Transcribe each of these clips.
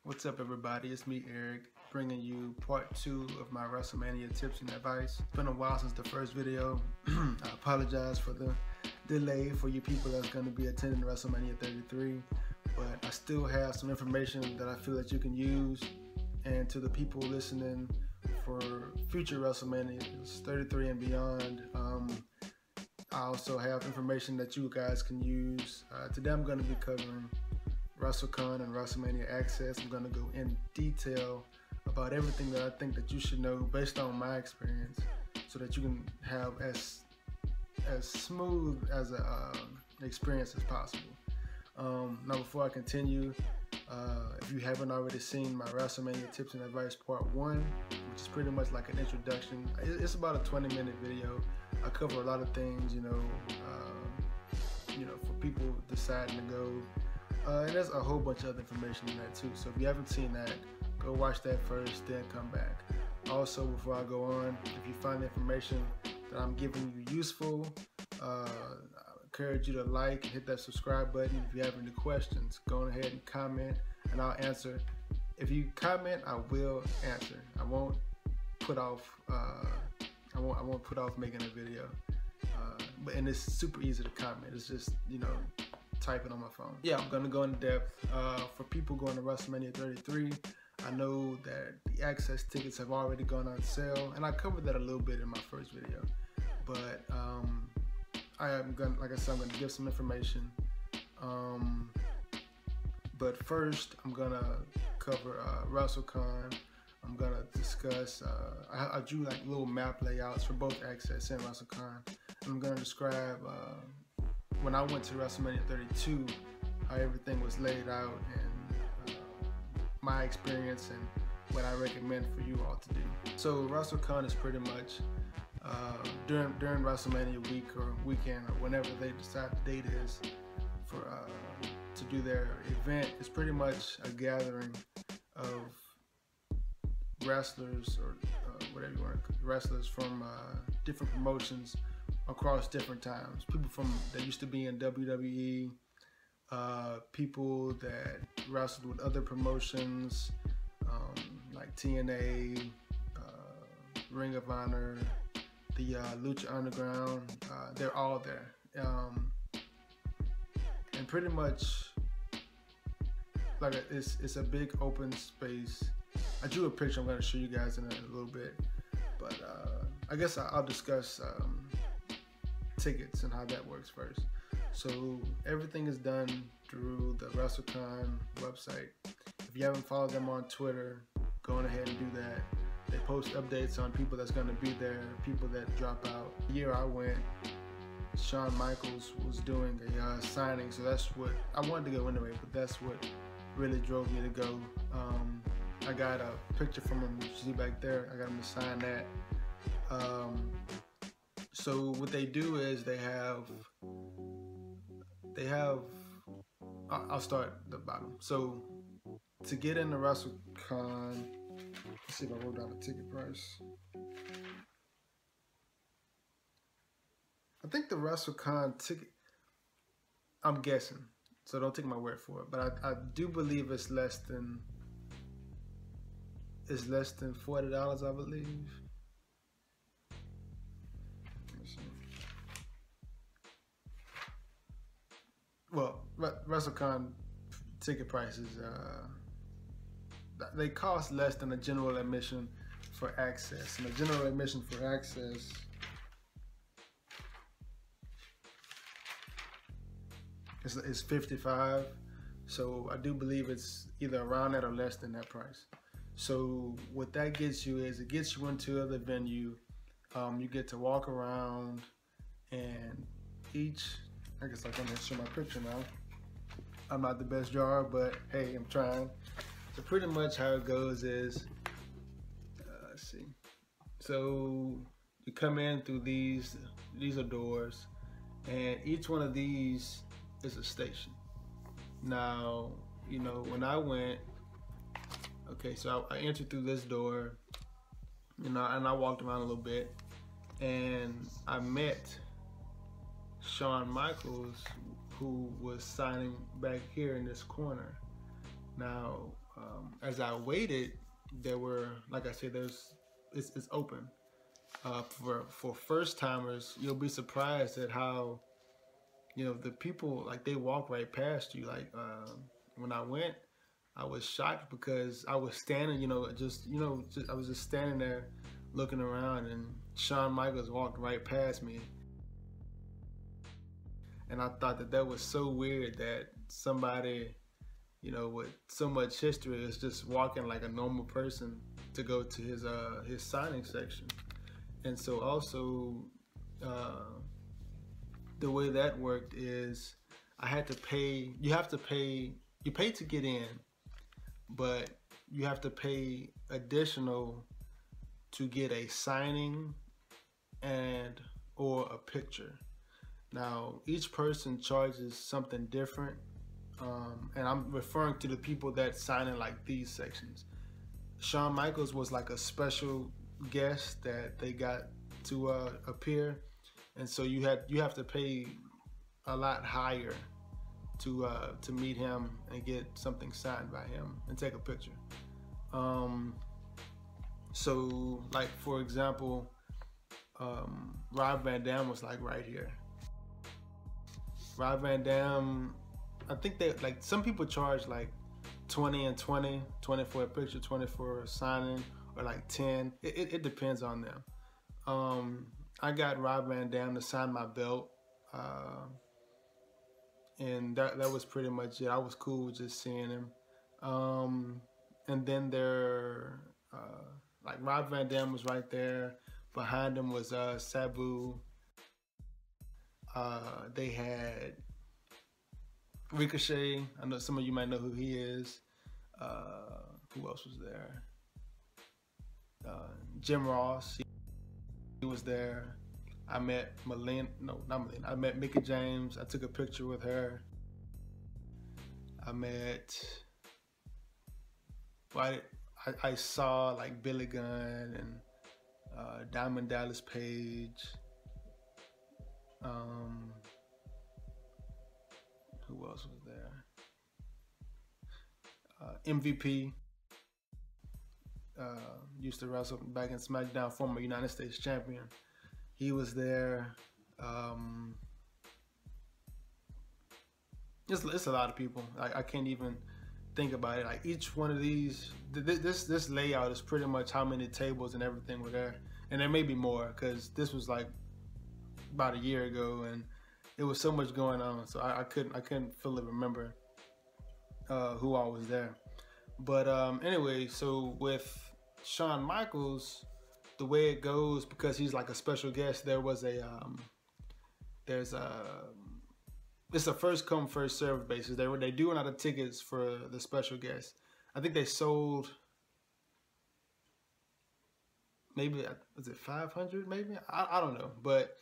What's up, everybody? It's me, Eric, bringing you part 2 of my WrestleMania tips and advice. It's been a while since the first video. I apologize for the delay for you people that's going to be attending WrestleMania 33, but I still have some information that I feel that you can use. And to the people listening for future WrestleManias 33 and beyond, I also have information that you guys can use. Today I'm going to be covering Wrestlecon and WrestleMania Access. I'm going to go in detail about everything that I think that you should know based on my experience, so that you can have as smooth as a experience as possible. Now, before I continue, if you haven't already seen my WrestleMania tips and advice part 1, which is pretty much like an introduction, it's about a 20-minute video. I cover a lot of things, for people deciding to go. And there's a whole bunch of other information in that too. So if you haven't seen that, go watch that first, then come back. Also, before I go on, if you find the information that I'm giving you useful, I encourage you to like and hit that subscribe button. If you have any questions, go ahead and comment and I'll answer. If you comment, I will answer. I won't put off making a video. And it's super easy to comment. It's just, type it on my phone. Yeah, I'm gonna go in depth. For people going to WrestleMania 33, I know that the access tickets have already gone on sale, and I covered that a little bit in my first video. But I am gonna, like I said, I'm gonna give some information. But first, I'm gonna cover Wrestlecon. I'm gonna discuss. I drew like little map layouts for both Access and Wrestlecon. I'm gonna describe when I went to WrestleMania 32, how everything was laid out, and my experience and what I recommend for you all to do. So Wrestlecon is pretty much during WrestleMania week or weekend or whenever they decide the date is for to do their event. It's pretty much a gathering of wrestlers or whatever you want to call it, wrestlers from different promotions across different times. People that used to be in WWE, people that wrestled with other promotions like TNA, Ring of Honor, the Lucha Underground. They're all there, and pretty much like it's a big open space. I drew a picture I'm going to show you guys in a little bit, but I guess I'll discuss tickets and how that works first. So everything is done through the Wrestlecon website. If you haven't followed them on Twitter, go on ahead and do that. They post updates on people that's going to be there, people that drop out. The year I went, Shawn Michaels was doing a signing, so that's what I wanted to go anyway, but that's what really drove me to go. I got a picture from him, which you see back there. I got him to sign that. So what they do is they have, I'll start at the bottom. So to get into WrestleCon, let's see if I wrote down the ticket price. I think the WrestleCon ticket, I'm guessing, so don't take my word for it, but I do believe it's less than $40, I believe. Well, WrestleCon ticket prices, they cost less than a general admission for access. And the general admission for access is $55. So I do believe it's either around that or less than that price. So what that gets you is it gets you into the venue. You get to walk around, and I guess I'm gonna show my picture now. I'm not the best drawer, but hey, I'm trying. So pretty much how it goes is, let's see. So you come in through these are doors, and each one of these is a station. Now, when I went, okay, so I entered through this door, and I walked around a little bit, and I met Shawn Michaels, who was signing back here in this corner. Now, as I waited, there were, like I said, it's open. For first timers, you'll be surprised at how, the people, like, they walk right past you. Like, when I went, I was shocked because I was standing, I was just standing there looking around, and Shawn Michaels walked right past me. And I thought that was so weird that somebody, with so much history is just walking like a normal person to go to his signing section. And so also, the way that worked is I had to pay. You pay to get in, but you have to pay additional to get a signing or a picture. Now, each person charges something different, and I'm referring to the people that sign in like these sections. Shawn Michaels was like a special guest that they got to appear, and so you have to pay a lot higher to meet him and get something signed by him and take a picture. So, like, for example, Rob Van Dam was like right here. Rob Van Dam, I think some people charge like 20 and 20 for a picture, 20 for a signing, or like 10. It depends on them. I got Rob Van Dam to sign my belt, and that was pretty much it. I was cool with just seeing him. And then like Rob Van Dam was right there. Behind him was Sabu. They had Ricochet. I know some of you might know who he is. Who else was there? Jim Ross. He was there. I met I met Mickie James. I took a picture with her. I saw like Billy Gunn and Diamond Dallas Page. Who else was there? MVP used to wrestle back in SmackDown, former United States champion. He was there. It's a lot of people. I can't even think about it. Like each one of these, this layout is pretty much how many tables and everything were there, and there may be more because this was like about a year ago, and it was so much going on, so I couldn't fully remember who all was there. But anyway, so with Shawn Michaels, the way it goes, because he's like a special guest, it's a first come first served basis. They do run out of tickets for the special guest. I think they sold, maybe, was it 500 maybe? I don't know, but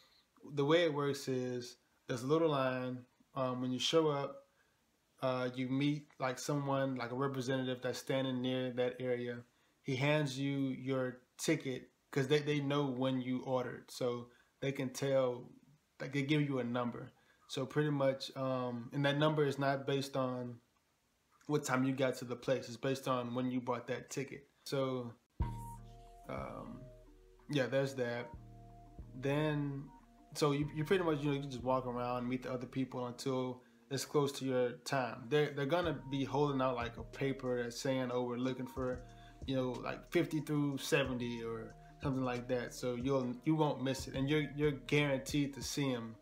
the way it works is there's a little line. When you show up, you meet like someone, like a representative that's standing near that area. He hands you your ticket because they know when you ordered, so they can tell, like they give you a number. So pretty much, and that number is not based on what time you got to the place. It's based on when you bought that ticket. So yeah, there's that. Then, so you pretty much, you can just walk around, meet the other people until it's close to your time. They're gonna be holding out like a paper that's saying, oh, we're looking for, like 50 through 70 or something like that. So you won't miss it, and you're guaranteed to see them.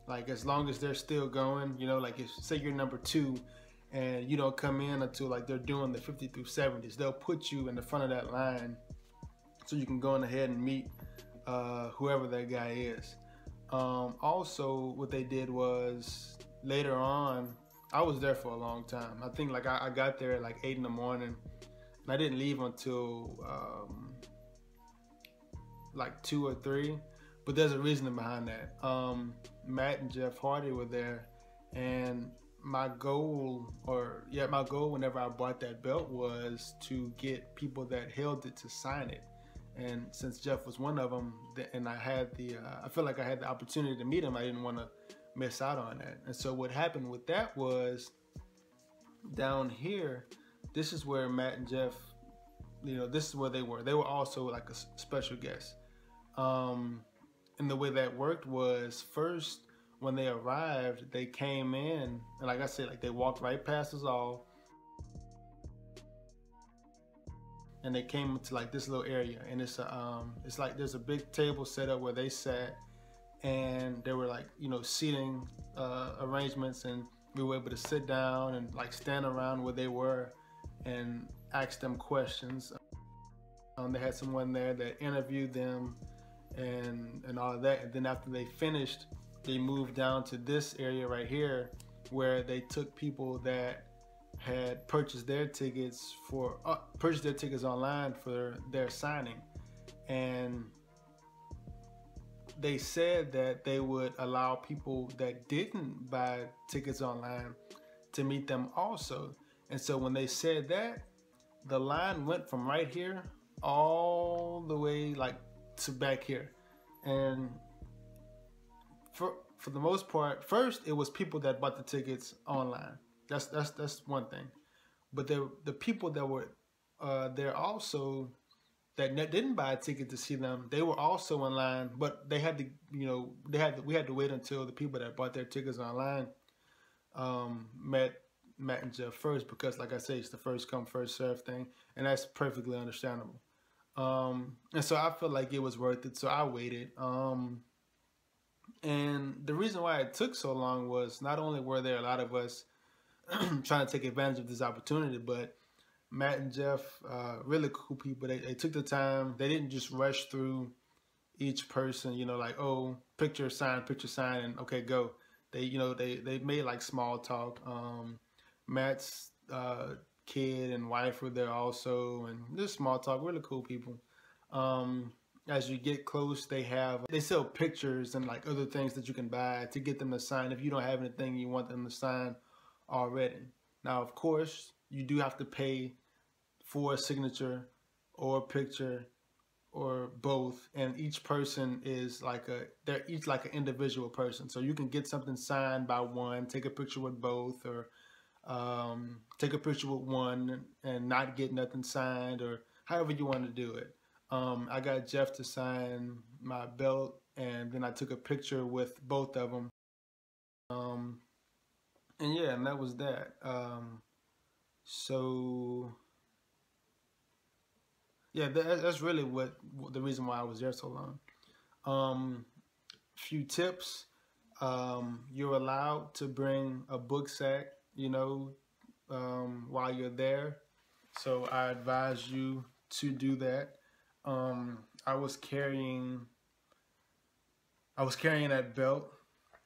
Like as long as they're still going, like if say you're number 2 and you don't come in until like they're doing the 50 through 70s, they'll put you in the front of that line so you can go on ahead and meet whoever that guy is. Also, what they did was later on, I was there for a long time. I think like I got there at like 8 in the morning, and I didn't leave until like 2 or 3. But there's a reason behind that. Matt and Jeff Hardy were there, and my goal whenever I bought that belt was to get people that held it to sign it. And since Jeff was one of them, and I feel like I had the opportunity to meet him, I didn't want to miss out on that. And so what happened with that was, down here, this is where Matt and Jeff, this is where they were. They were also like a special guest. And the way that worked was, first, when they arrived, they came in, and like I said, like they walked right past us all, and they came into like this little area, and it's like there's a big table set up where they sat, and there were like seating arrangements, and we were able to sit down and like stand around where they were and ask them questions. They had someone there that interviewed them and all of that, and then after they finished, they moved down to this area right here where they took people that had purchased their tickets online for their signing, and they said that they would allow people that didn't buy tickets online to meet them also. And so when they said that, the line went from right here all the way like to back here. And for the most part, first it was people that bought the tickets online. That's one thing. But the people that were there also that didn't buy a ticket to see them, they were also in line, but they had to, we had to wait until the people that bought their tickets online met Matt and Jeff first, because like I say, it's the first come first serve thing, and that's perfectly understandable. And so I felt like it was worth it, so I waited. And the reason why it took so long was not only were there a lot of us trying to take advantage of this opportunity, but Matt and Jeff, really cool people. They took the time. They didn't just rush through each person, like, oh, picture sign, and okay, go. They made like small talk. Matt's kid and wife were there also, and just small talk. Really cool people. As you get close, they sell pictures and like other things that you can buy to get them to sign if you don't have anything you want them to sign already. Now, of course, you do have to pay for a signature or a picture or both, and each person is they're each like an individual person. So you can get something signed by one, take a picture with both, or take a picture with one and not get nothing signed, or however you want to do it. I got Jeff to sign my belt, and then I took a picture with both of them. And yeah, and that was that. So yeah, that's really the reason why I was there so long. Few tips. You're allowed to bring a book sack, while you're there. So I advise you to do that. I was carrying that belt,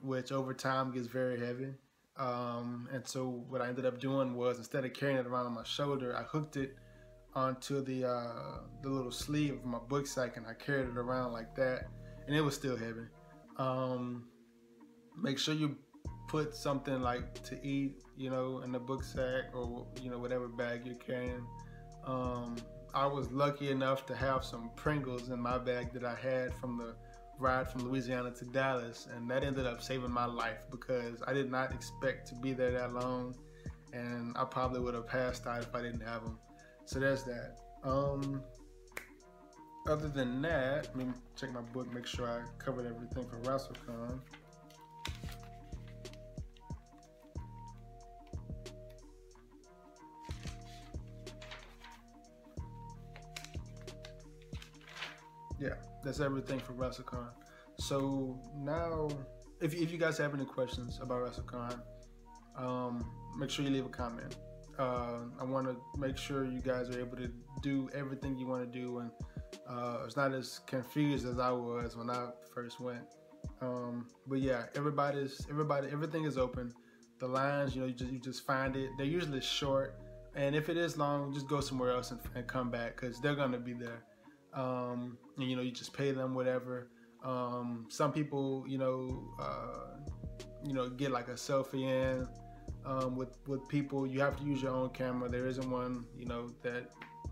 which over time gets very heavy. And so what I ended up doing was, instead of carrying it around on my shoulder, I hooked it onto the little sleeve of my book sack, and I carried it around like that, and it was still heavy. Make sure you put something like to eat, in the book sack, or whatever bag you're carrying. I was lucky enough to have some Pringles in my bag that I had from the ride from Louisiana to Dallas, and that ended up saving my life, because I did not expect to be there that long, and I probably would have passed out if I didn't have them. So there's that. Other than that, let me check my book, make sure I covered everything for Wrestlecon. Yeah, that's everything for WrestleCon. So now, if you guys have any questions about WrestleCon, make sure you leave a comment. I want to make sure you guys are able to do everything you want to do, and it's not as confused as I was when I first went. But yeah, everything is open. The lines, you just find it. They're usually short, and if it is long, just go somewhere else and come back, because they're gonna be there. And you just pay them whatever. Some people, get like a selfie in with people. You have to use your own camera. There isn't one,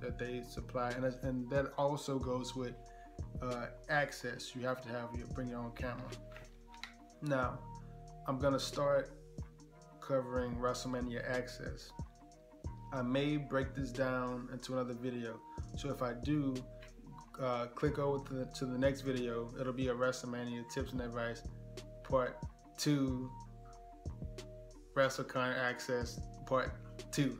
that they supply, and that also goes with access. You have to bring your own camera. Now, I'm gonna start covering WrestleMania access. I may break this down into another video. So if I do, click over to the next video. It'll be a WrestleMania tips and advice part 2, Wrestlecon access part 2.